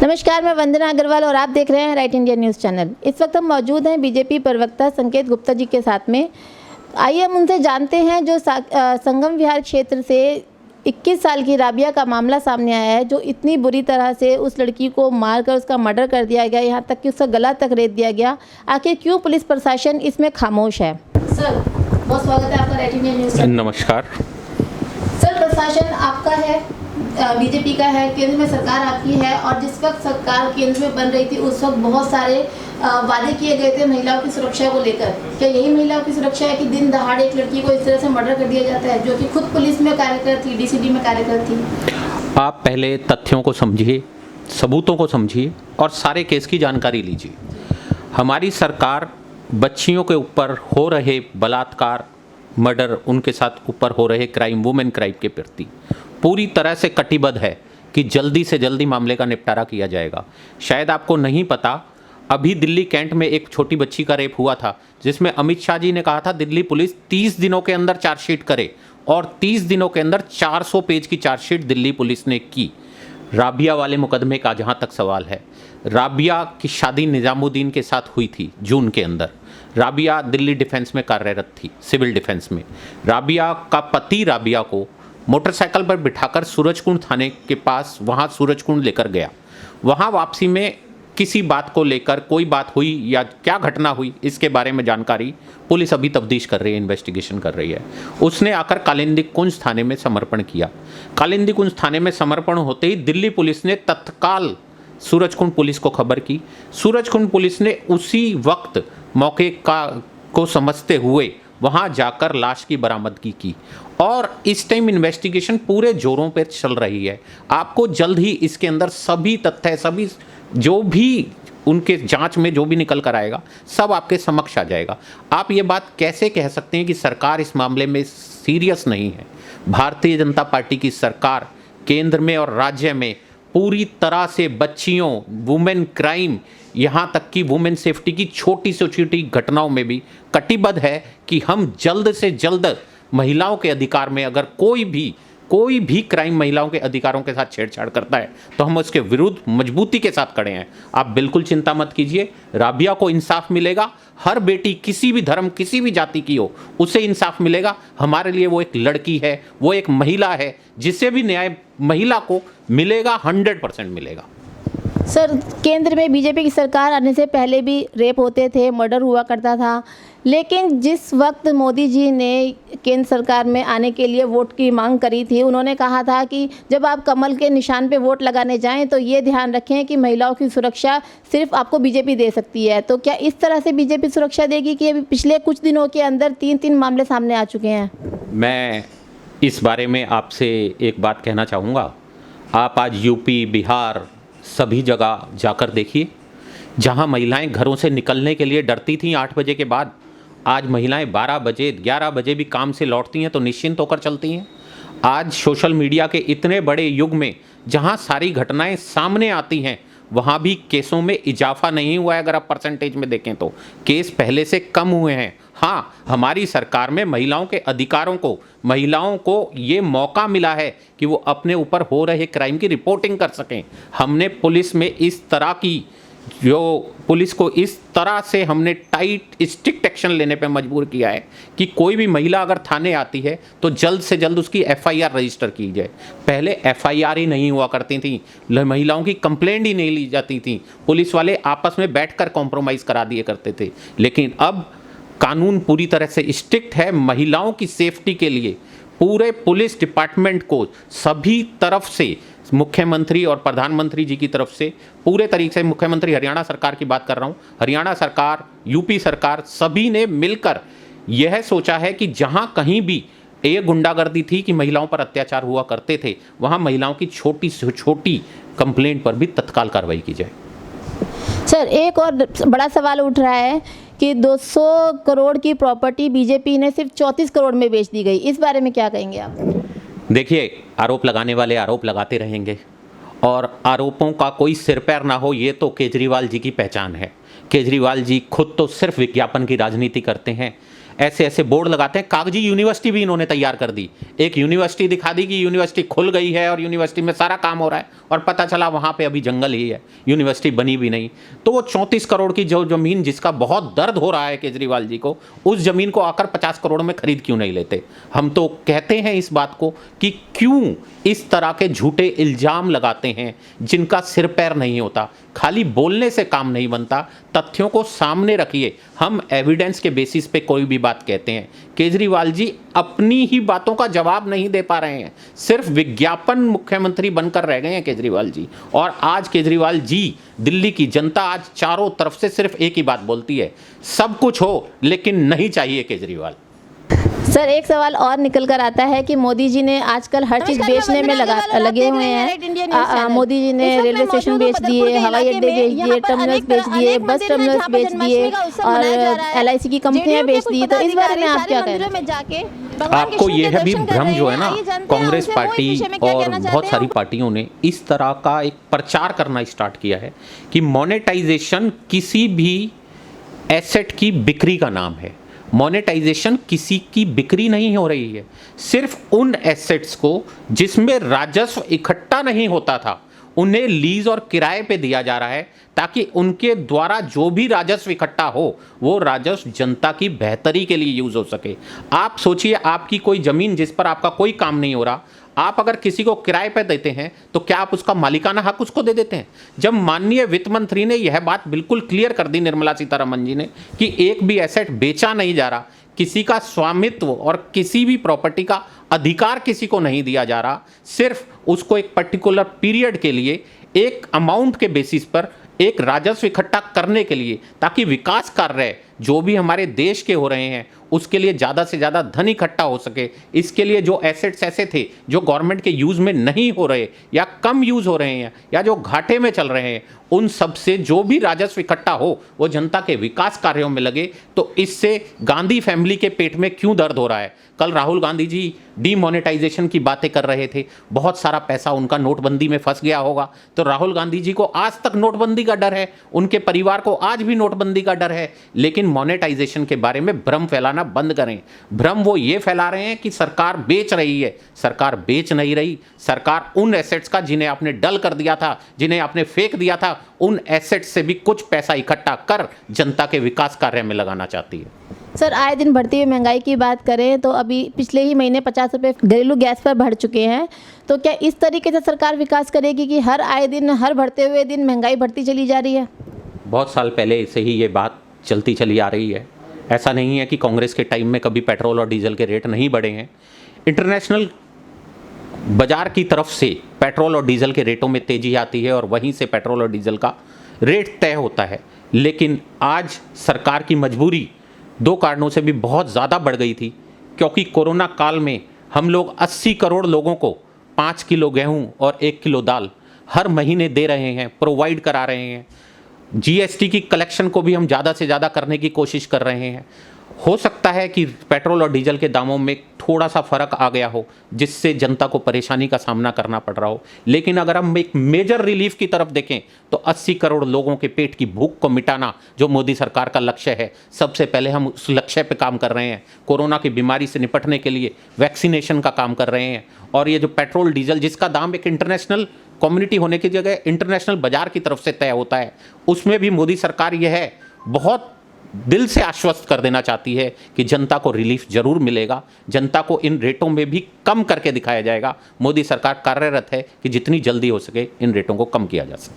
नमस्कार, मैं वंदना अग्रवाल और आप देख रहे हैं राइट इंडिया न्यूज़ चैनल। इस वक्त हम मौजूद हैं बीजेपी प्रवक्ता संकेत गुप्ता जी के साथ में। आइए हम उनसे जानते हैं जो संगम विहार क्षेत्र से 21 साल की राबिया का मामला सामने आया है, जो इतनी बुरी तरह से उस लड़की को मारकर उसका मर्डर कर दिया गया, यहाँ तक कि उसका गला तक रेत दिया गया। आखिर क्यों पुलिस प्रशासन इसमें खामोश है? सर, बहुत स्वागत है आपका राइट इंडिया न्यूज़ चैनल। नमस्कार सर, प्रशासन आपका है, बीजेपी का है, केंद्र में सरकार आपकी है, और जिस वक्त सरकार केंद्र में बन रही थी उस वक्त बहुत सारे वादे किए गए थे महिलाओं की सुरक्षा को लेकर। क्या यही महिलाओं की सुरक्षा है कि दिन दहाड़े एक लड़की को इस तरह से मर्डर कर दिया जाता है, जो कि खुद पुलिस में कार्यरत थी, डीसीडी में कार्यरत थी? आप पहले तथ्यों को समझिए, सबूतों को समझिए और सारे केस की जानकारी लीजिए। हमारी सरकार बच्चियों के ऊपर हो रहे बलात्कार, मर्डर, उनके साथ ऊपर हो रहे क्राइम, वुमेन क्राइम के प्रति पूरी तरह से कटिबद्ध है कि जल्दी से जल्दी मामले का निपटारा किया जाएगा। शायद आपको नहीं पता, अभी दिल्ली कैंट में एक छोटी बच्ची का रेप हुआ था, जिसमें अमित शाह जी ने कहा था दिल्ली पुलिस 30 दिनों के अंदर चार्जशीट करे, और 30 दिनों के अंदर 400 पेज की चार्जशीट दिल्ली पुलिस ने की। राबिया वाले मुकदमे का जहाँ तक सवाल है, राबिया की शादी निजामुद्दीन के साथ हुई थी जून के अंदर। राबिया दिल्ली डिफेंस में कार्यरत थी, सिविल डिफेंस में। राबिया का पति राबिया को मोटरसाइकिल पर बिठाकर सूरजकुंड थाने के पास वहाँ सूरजकुंड लेकर गया। वहाँ वापसी में किसी बात को लेकर कोई बात हुई या क्या घटना हुई, इसके बारे में जानकारी पुलिस अभी तफ्तीश कर रही है, इन्वेस्टिगेशन कर रही है। उसने आकर कालिंदी कुंज थाने में समर्पण किया। कालिंदी कुंज थाने में समर्पण होते ही दिल्ली पुलिस ने तत्काल सूरजकुंड पुलिस को खबर की। सूरजकुंड पुलिस ने उसी वक्त मौके को समझते हुए वहाँ जाकर लाश की बरामदगी की, और इस टाइम इन्वेस्टिगेशन पूरे जोरों पर चल रही है। आपको जल्द ही इसके अंदर सभी तथ्य, सभी जो भी उनके जांच में जो भी निकल कर आएगा, सब आपके समक्ष आ जाएगा। आप ये बात कैसे कह सकते हैं कि सरकार इस मामले में सीरियस नहीं है? भारतीय जनता पार्टी की सरकार केंद्र में और राज्य में पूरी तरह से बच्चियों, वुमेन क्राइम, यहाँ तक कि वुमेन सेफ्टी की छोटी से छोटी घटनाओं में भी कटिबद्ध है कि हम जल्द से जल्द महिलाओं के अधिकार में अगर कोई भी क्राइम महिलाओं के अधिकारों के साथ छेड़छाड़ करता है तो हम उसके विरुद्ध मजबूती के साथ खड़े हैं। आप बिल्कुल चिंता मत कीजिए, राबिया को इंसाफ मिलेगा। हर बेटी, किसी भी धर्म, किसी भी जाति की हो, उसे इंसाफ मिलेगा। हमारे लिए वो एक लड़की है, वो एक महिला है, जिसे भी न्याय महिला को मिलेगा, 100% मिलेगा। सर, केंद्र में बीजेपी की सरकार आने से पहले भी रेप होते थे, मर्डर हुआ करता था, लेकिन जिस वक्त मोदी जी ने केंद्र सरकार में आने के लिए वोट की मांग करी थी, उन्होंने कहा था कि जब आप कमल के निशान पे वोट लगाने जाएं तो ये ध्यान रखें कि महिलाओं की सुरक्षा सिर्फ आपको बीजेपी दे सकती है। तो क्या इस तरह से बीजेपी सुरक्षा देगी कि अभी पिछले कुछ दिनों के अंदर 3 मामले सामने आ चुके हैं? मैं इस बारे में आपसे एक बात कहना चाहूँगा। आप आज यूपी, बिहार, सभी जगह जाकर देखिए, जहां महिलाएं घरों से निकलने के लिए डरती थीं 8 बजे के बाद, आज महिलाएं 12 बजे, 11 बजे भी काम से लौटती हैं तो निश्चिंत होकर चलती हैं। आज सोशल मीडिया के इतने बड़े युग में जहां सारी घटनाएं सामने आती हैं, वहां भी केसों में इजाफा नहीं हुआ है। अगर आप परसेंटेज में देखें तो केस पहले से कम हुए हैं। हाँ, हमारी सरकार में महिलाओं के अधिकारों को, महिलाओं को ये मौका मिला है कि वो अपने ऊपर हो रहे क्राइम की रिपोर्टिंग कर सकें। हमने पुलिस में इस तरह की, पुलिस को इस तरह से हमने टाइट स्ट्रिक्ट एक्शन लेने पे मजबूर किया है कि कोई भी महिला अगर थाने आती है तो जल्द से जल्द उसकी एफआईआर रजिस्टर की जाए। पहले एफआईआर ही नहीं हुआ करती थी, महिलाओं की कंप्लेंट ही नहीं ली जाती थी, पुलिस वाले आपस में बैठकर कॉम्प्रोमाइज़ करा दिए करते थे। लेकिन अब कानून पूरी तरह से स्ट्रिक्ट है। महिलाओं की सेफ्टी के लिए पूरे पुलिस डिपार्टमेंट को सभी तरफ से, मुख्यमंत्री और प्रधानमंत्री जी की तरफ से पूरे तरीके से, मुख्यमंत्री हरियाणा सरकार की बात कर रहा हूँ, हरियाणा सरकार, यूपी सरकार, सभी ने मिलकर यह सोचा है कि जहाँ कहीं भी ये गुंडागर्दी थी कि महिलाओं पर अत्याचार हुआ करते थे, वहाँ महिलाओं की छोटी से छोटी कंप्लेंट पर भी तत्काल कार्रवाई की जाए। सर, एक और बड़ा सवाल उठ रहा है कि 200 करोड़ की प्रॉपर्टी बीजेपी ने सिर्फ 34 करोड़ में बेच दी गई। इस बारे में क्या कहेंगे आप? देखिए, आरोप लगाने वाले आरोप लगाते रहेंगे और आरोपों का कोई सिर पैर ना हो, ये तो केजरीवाल जी की पहचान है। केजरीवाल जी खुद तो सिर्फ विज्ञापन की राजनीति करते हैं। ऐसे ऐसे बोर्ड लगाते हैं। कागजी यूनिवर्सिटी भी इन्होंने तैयार कर दी। एक यूनिवर्सिटी दिखा दी कि यूनिवर्सिटी खुल गई है और यूनिवर्सिटी में सारा काम हो रहा है, और पता चला वहाँ पे अभी जंगल ही है, यूनिवर्सिटी बनी भी नहीं। तो वो 34 करोड़ की जो ज़मीन जिसका बहुत दर्द हो रहा है केजरीवाल जी को, उस ज़मीन को आकर 50 करोड़ में खरीद क्यों नहीं लेते? हम तो कहते हैं इस बात को कि क्यों इस तरह के झूठे इल्ज़ाम लगाते हैं जिनका सिर पैर नहीं होता। खाली बोलने से काम नहीं बनता, तथ्यों को सामने रखिए। हम एविडेंस के बेसिस पे कोई भी बात कहते हैं। केजरीवाल जी अपनी ही बातों का जवाब नहीं दे पा रहे हैं, सिर्फ विज्ञापन मुख्यमंत्री बनकर रह गए हैं केजरीवाल जी। और आज केजरीवाल जी, दिल्ली की जनता आज चारों तरफ से सिर्फ एक ही बात बोलती है, सब कुछ हो लेकिन नहीं चाहिए केजरीवाल। सर, एक सवाल और निकल कर आता है कि मोदी जी ने आजकल हर चीज बेचने में लगे हुए हैं। मोदी जी ने रेलवे स्टेशन बेच दिए, हवाई अड्डे बेच दिए, टर्मिनल्स बेच दिए, बस टर्मिनल्स बेच दिए और LIC की कंपनियां बेच दी। तो इस बारे में आप क्या कह रहे हैं? आपको यह भी भ्रम जो है ना, कांग्रेस पार्टी और बहुत सारी पार्टियों ने इस तरह का एक प्रचार करना स्टार्ट किया है कि मोनेटाइजेशन किसी भी एसेट की बिक्री का नाम है। मोनेटाइजेशन किसी की बिक्री नहीं हो रही है, सिर्फ उन एसेट्स को जिसमें राजस्व इकट्ठा नहीं होता था उन्हें लीज और किराए पे दिया जा रहा है, ताकि उनके द्वारा जो भी राजस्व इकट्ठा हो वो राजस्व जनता की बेहतरी के लिए यूज हो सके। आप सोचिए, आपकी कोई जमीन जिस पर आपका कोई काम नहीं हो रहा, आप अगर किसी को किराए पर देते हैं तो क्या आप उसका मालिकाना हक उसको दे देते हैं? जब माननीय वित्त मंत्री ने यह बात बिल्कुल क्लियर कर दी, निर्मला सीतारमण जी ने, कि एक भी एसेट बेचा नहीं जा रहा, किसी का स्वामित्व और किसी भी प्रॉपर्टी का अधिकार किसी को नहीं दिया जा रहा, सिर्फ उसको एक पर्टिकुलर पीरियड के लिए एक अमाउंट के बेसिस पर एक राजस्व इकट्ठा करने के लिए, ताकि विकास कार्य जो भी हमारे देश के हो रहे हैं उसके लिए ज़्यादा से ज़्यादा धन इकट्ठा हो सके। इसके लिए जो एसेट्स ऐसे थे जो गवर्नमेंट के यूज़ में नहीं हो रहे या कम यूज़ हो रहे हैं या जो घाटे में चल रहे हैं, उन सब से जो भी राजस्व इकट्ठा हो वो जनता के विकास कार्यों में लगे। तो इससे गांधी फैमिली के पेट में क्यों दर्द हो रहा है? कल राहुल गांधी जी डीमोनेटाइजेशन की बातें कर रहे थे, बहुत सारा पैसा उनका नोटबंदी में फंस गया होगा, तो राहुल गांधी जी को आज तक नोटबंदी का डर है, उनके परिवार को आज भी नोटबंदी का डर है। लेकिन मोनेटाइजेशन के बारे में भ्रम फैलाना बंद करें। भ्रम वो ये फैला रहे हैं कि सरकार बेच रही है, सरकार बेच नहीं रही। सरकार उन एसेट्स का जिन्हें आपने डल कर दिया था, जिन्हें आपने फेंक दिया था, उन एसेट्स से भी कुछ पैसा इकट्ठा कर जनता के विकास कार्य में लगाना चाहती है। सर, आए दिन बढ़ती हुई महंगाई की बात करें तो अभी पिछले ही महीने 50 रुपये घरेलू गैस पर बढ़ चुके हैं। तो क्या इस तरीके से सरकार विकास करेगी कि हर आए दिन, हर बढ़ते हुए दिन महंगाई बढ़ती चली जा रही है? बहुत साल पहले से ही ये बात चलती चली आ रही है। ऐसा नहीं है कि कांग्रेस के टाइम में कभी पेट्रोल और डीजल के रेट नहीं बढ़े हैं। इंटरनेशनल बाजार की तरफ से पेट्रोल और डीजल के रेटों में तेजी आती है और वहीं से पेट्रोल और डीजल का रेट तय होता है। लेकिन आज सरकार की मजबूरी दो कारणों से भी बहुत ज़्यादा बढ़ गई थी, क्योंकि कोरोना काल में हम लोग 80 करोड़ लोगों को 5 किलो गेहूं और 1 किलो दाल हर महीने दे रहे हैं, प्रोवाइड करा रहे हैं। GST की कलेक्शन को भी हम ज़्यादा से ज़्यादा करने की कोशिश कर रहे हैं। हो सकता है कि पेट्रोल और डीजल के दामों में थोड़ा सा फ़र्क आ गया हो, जिससे जनता को परेशानी का सामना करना पड़ रहा हो, लेकिन अगर हम एक मेजर रिलीफ की तरफ देखें तो 80 करोड़ लोगों के पेट की भूख को मिटाना जो मोदी सरकार का लक्ष्य है, सबसे पहले हम उस लक्ष्य पे काम कर रहे हैं। कोरोना की बीमारी से निपटने के लिए वैक्सीनेशन का काम कर रहे हैं। और ये जो पेट्रोल डीजल जिसका दाम एक इंटरनेशनल कम्युनिटी होने की जगह इंटरनेशनल बाजार की तरफ से तय होता है, उसमें भी मोदी सरकार यह है बहुत दिल से आश्वस्त कर देना चाहती है कि जनता को रिलीफ जरूर मिलेगा, जनता को इन रेटों में भी कम करके दिखाया जाएगा। मोदी सरकार कार्यरत है कि जितनी जल्दी हो सके इन रेटों को कम किया जा सके।